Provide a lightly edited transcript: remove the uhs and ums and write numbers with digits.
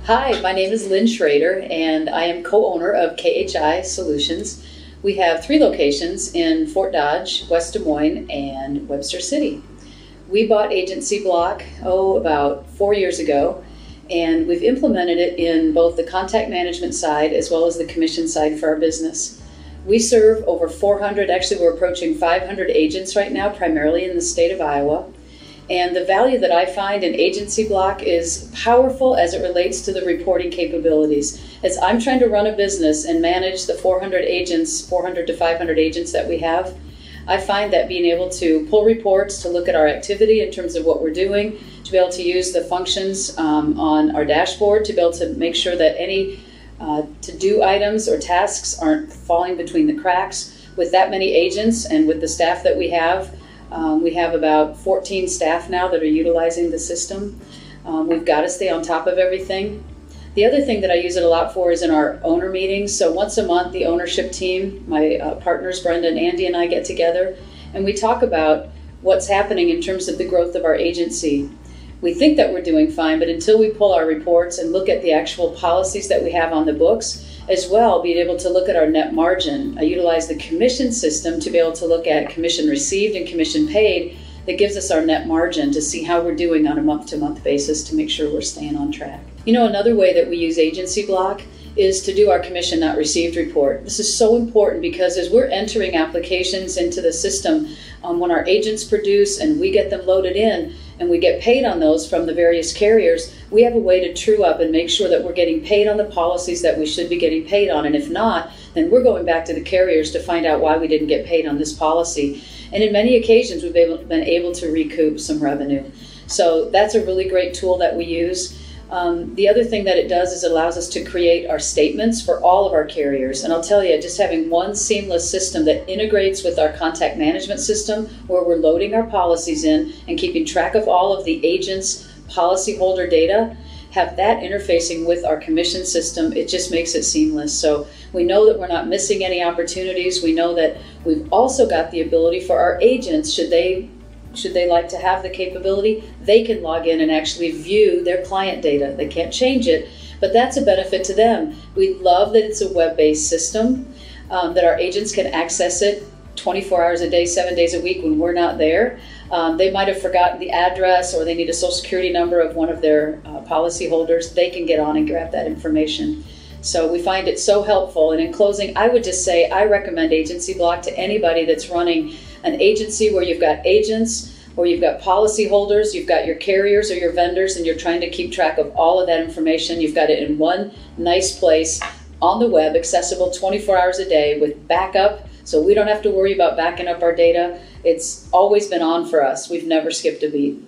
Hi, my name is Lynn Schreder, and I am co-owner of KHI Solutions. We have 3 locations in Fort Dodge, West Des Moines, and Webster City. We bought AgencyBloc, about 4 years ago, and we've implemented it in both the contact management side as well as the commission side for our business. We serve over 400, actually we're approaching 500 agents right now, primarily in the state of Iowa. And the value that I find in AgencyBloc is powerful as it relates to the reporting capabilities. As I'm trying to run a business and manage the 400 to 500 agents that we have, I find that being able to pull reports, to look at our activity in terms of what we're doing, to be able to use the functions on our dashboard, to be able to make sure that any to-do items or tasks aren't falling between the cracks. With that many agents and with the staff that we have about 14 staff now that are utilizing the system. We've got to stay on top of everything. The other thing that I use it a lot for is in our owner meetings. So once a month, the ownership team, my partners Brenda and Andy and I get together and we talk about what's happening in terms of the growth of our agency. We think that we're doing fine, but until we pull our reports and look at the actual policies that we have on the books, as well, being able to look at our net margin. I utilize the commission system to be able to look at commission received and commission paid. That gives us our net margin to see how we're doing on a month-to-month basis to make sure we're staying on track. You know, another way that we use AgencyBloc is to do our commission not received report. This is so important because as we're entering applications into the system, when our agents produce and we get them loaded in and we get paid on those from the various carriers, we have a way to true up and make sure that we're getting paid on the policies that we should be getting paid on. And if not, then we're going back to the carriers to find out why we didn't get paid on this policy. And in many occasions, we've been able to recoup some revenue. So that's a really great tool that we use. The other thing that it does is it allows us to create our statements for all of our carriers. And I'll tell you, just having one seamless system that integrates with our contact management system where we're loading our policies in and keeping track of all of the agents' policyholder data, have that interfacing with our commission system, it just makes it seamless. So we know that we're not missing any opportunities. We know that we've also got the ability for our agents, should they like to have the capability, they can log in and actually view their client data. They can't change it, but that's a benefit to them. We love that it's a web-based system, that our agents can access it 24 hours a day, 7 days a week when we're not there. They might have forgotten the address or they need a social security number of one of their policyholders. They can get on and grab that information. So we find it so helpful. And in closing, I would just say I recommend AgencyBloc to anybody that's running an agency where you've got agents, or you've got policyholders, you've got your carriers or your vendors, and you're trying to keep track of all of that information. You've got it in one nice place on the web, accessible 24 hours a day with backup, so we don't have to worry about backing up our data. It's always been on for us. We've never skipped a beat.